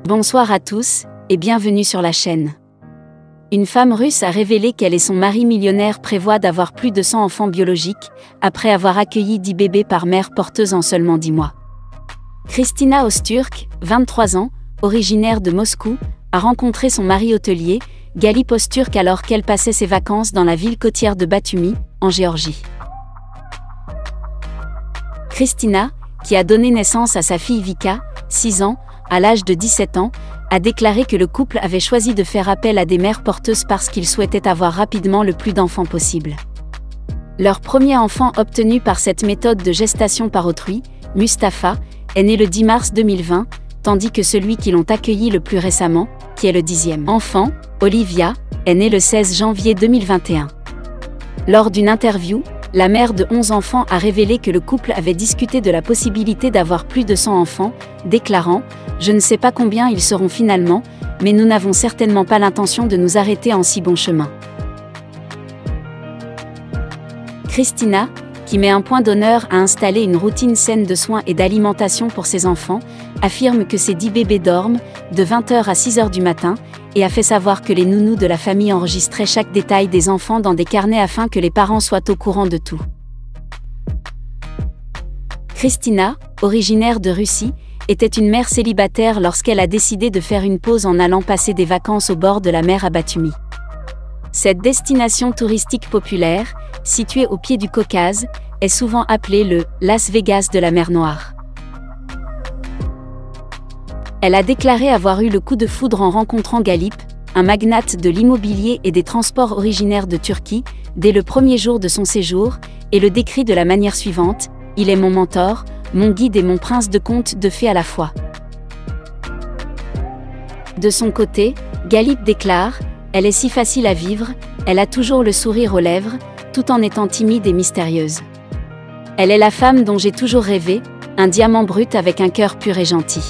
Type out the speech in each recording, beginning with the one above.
Bonsoir à tous, et bienvenue sur la chaîne. Une femme russe a révélé qu'elle et son mari millionnaire prévoient d'avoir plus de 100 enfants biologiques, après avoir accueilli 10 bébés par mère porteuse en seulement 10 mois. Kristina Ozturk, 23 ans, originaire de Moscou, a rencontré son mari hôtelier, Galip Ozturk, alors qu'elle passait ses vacances dans la ville côtière de Batumi, en Géorgie. Kristina, qui a donné naissance à sa fille Vika, 6 ans, à l'âge de 17 ans, a déclaré que le couple avait choisi de faire appel à des mères porteuses parce qu'ils souhaitaient avoir rapidement le plus d'enfants possible. Leur premier enfant obtenu par cette méthode de gestation par autrui, Mustapha, est né le 10 mars 2020, tandis que celui qu'ils ont accueilli le plus récemment, qui est le 10e enfant, Olivia, est né le 16 janvier 2021. Lors d'une interview, la mère de 11 enfants a révélé que le couple avait discuté de la possibilité d'avoir plus de 100 enfants, déclarant « Je ne sais pas combien ils seront finalement, mais nous n'avons certainement pas l'intention de nous arrêter en si bon chemin. » Kristina, qui met un point d'honneur à installer une routine saine de soins et d'alimentation pour ses enfants, affirme que ses 10 bébés dorment, de 20h à 6h du matin, et a fait savoir que les nounous de la famille enregistraient chaque détail des enfants dans des carnets afin que les parents soient au courant de tout. Kristina, originaire de Russie, était une mère célibataire lorsqu'elle a décidé de faire une pause en allant passer des vacances au bord de la mer à Batumi. Cette destination touristique populaire, située au pied du Caucase, est souvent appelée le « Las Vegas de la mer Noire ». Elle a déclaré avoir eu le coup de foudre en rencontrant Galip, un magnate de l'immobilier et des transports originaire de Turquie, dès le premier jour de son séjour, et le décrit de la manière suivante: « Il est mon mentor, mon guide et mon prince de contes de fées à la fois. » De son côté, Galip déclare: « Elle est si facile à vivre, elle a toujours le sourire aux lèvres, tout en étant timide et mystérieuse. Elle est la femme dont j'ai toujours rêvé, un diamant brut avec un cœur pur et gentil. »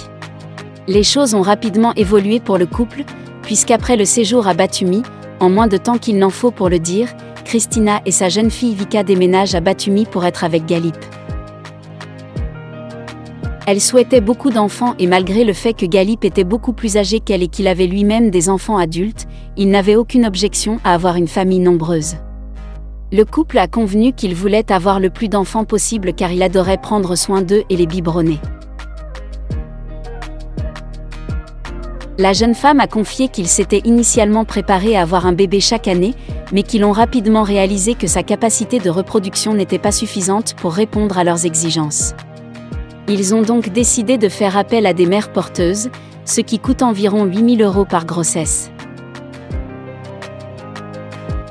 Les choses ont rapidement évolué pour le couple, puisqu'après le séjour à Batumi, en moins de temps qu'il n'en faut pour le dire, Kristina et sa jeune fille Vika déménagent à Batumi pour être avec Galip. Elle souhaitait beaucoup d'enfants et malgré le fait que Galip était beaucoup plus âgé qu'elle et qu'il avait lui-même des enfants adultes, il n'avait aucune objection à avoir une famille nombreuse. Le couple a convenu qu'il voulait avoir le plus d'enfants possible car il adorait prendre soin d'eux et les biberonner. La jeune femme a confié qu'il s'était initialement préparé à avoir un bébé chaque année, mais qu'ils ont rapidement réalisé que sa capacité de reproduction n'était pas suffisante pour répondre à leurs exigences. Ils ont donc décidé de faire appel à des mères porteuses, ce qui coûte environ 8 000 € par grossesse.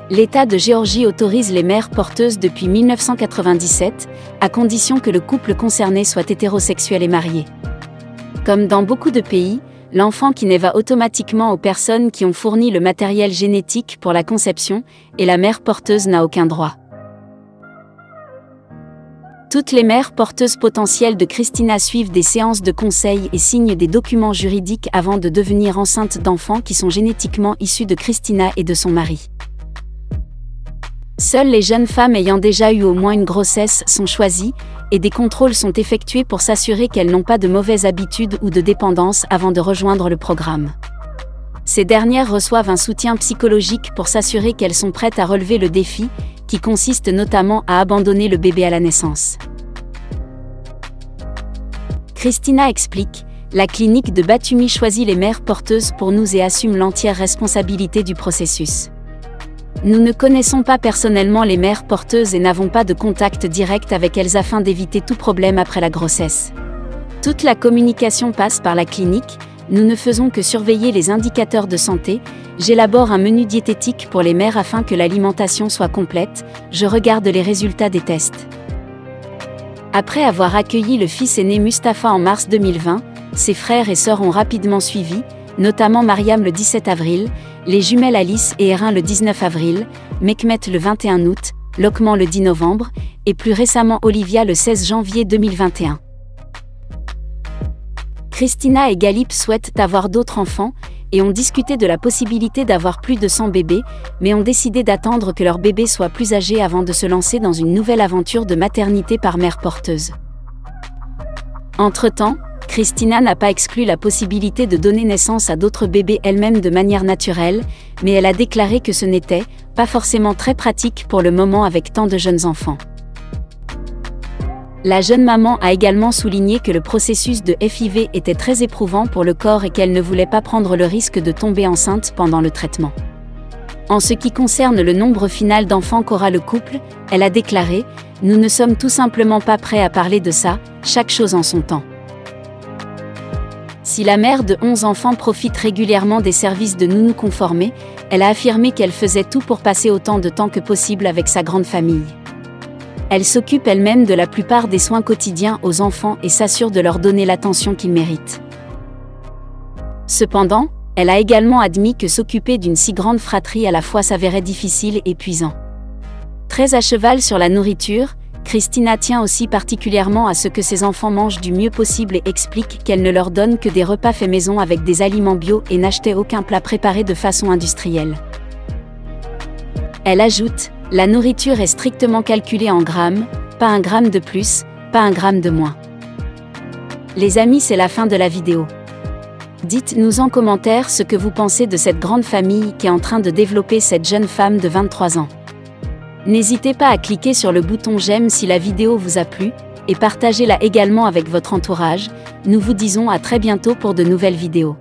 L'État de Géorgie autorise les mères porteuses depuis 1997, à condition que le couple concerné soit hétérosexuel et marié. Comme dans beaucoup de pays, l'enfant qui naît va automatiquement aux personnes qui ont fourni le matériel génétique pour la conception, et la mère porteuse n'a aucun droit. Toutes les mères porteuses potentielles de Kristina suivent des séances de conseil et signent des documents juridiques avant de devenir enceintes d'enfants qui sont génétiquement issus de Kristina et de son mari. Seules les jeunes femmes ayant déjà eu au moins une grossesse sont choisies, et des contrôles sont effectués pour s'assurer qu'elles n'ont pas de mauvaises habitudes ou de dépendance avant de rejoindre le programme. Ces dernières reçoivent un soutien psychologique pour s'assurer qu'elles sont prêtes à relever le défi, qui consiste notamment à abandonner le bébé à la naissance. Kristina explique: « La clinique de Batumi choisit les mères porteuses pour nous et assume l'entière responsabilité du processus. Nous ne connaissons pas personnellement les mères porteuses et n'avons pas de contact direct avec elles afin d'éviter tout problème après la grossesse. Toute la communication passe par la clinique, nous ne faisons que surveiller les indicateurs de santé, j'élabore un menu diététique pour les mères afin que l'alimentation soit complète, je regarde les résultats des tests. » Après avoir accueilli le fils aîné Mustapha en mars 2020, ses frères et sœurs ont rapidement suivi, notamment Mariam le 17 avril, les jumelles Alice et Erin le 19 avril, Mekmet le 21 août, Lokman le 10 novembre, et plus récemment Olivia le 16 janvier 2021. Kristina et Galip souhaitent avoir d'autres enfants, et ont discuté de la possibilité d'avoir plus de 100 bébés, mais ont décidé d'attendre que leur bébé soit plus âgé avant de se lancer dans une nouvelle aventure de maternité par mère porteuse. Entre-temps, Christina n'a pas exclu la possibilité de donner naissance à d'autres bébés elle-même de manière naturelle, mais elle a déclaré que ce n'était pas forcément très pratique pour le moment avec tant de jeunes enfants. La jeune maman a également souligné que le processus de FIV était très éprouvant pour le corps et qu'elle ne voulait pas prendre le risque de tomber enceinte pendant le traitement. En ce qui concerne le nombre final d'enfants qu'aura le couple, elle a déclaré « Nous ne sommes tout simplement pas prêts à parler de ça, chaque chose en son temps ». Si la mère de 11 enfants profite régulièrement des services de nounou conformés, elle a affirmé qu'elle faisait tout pour passer autant de temps que possible avec sa grande famille. Elle s'occupe elle-même de la plupart des soins quotidiens aux enfants et s'assure de leur donner l'attention qu'ils méritent. Cependant, elle a également admis que s'occuper d'une si grande fratrie à la fois s'avérait difficile et épuisant. Très à cheval sur la nourriture, Christina tient aussi particulièrement à ce que ses enfants mangent du mieux possible et explique qu'elle ne leur donne que des repas faits maison avec des aliments bio et n'achetait aucun plat préparé de façon industrielle. Elle ajoute « La nourriture est strictement calculée en grammes, pas un gramme de plus, pas un gramme de moins. » Les amis, c'est la fin de la vidéo. Dites-nous en commentaire ce que vous pensez de cette grande famille qui est en train de développer cette jeune femme de 23 ans. N'hésitez pas à cliquer sur le bouton j'aime si la vidéo vous a plu, et partagez-la également avec votre entourage. Nous vous disons à très bientôt pour de nouvelles vidéos.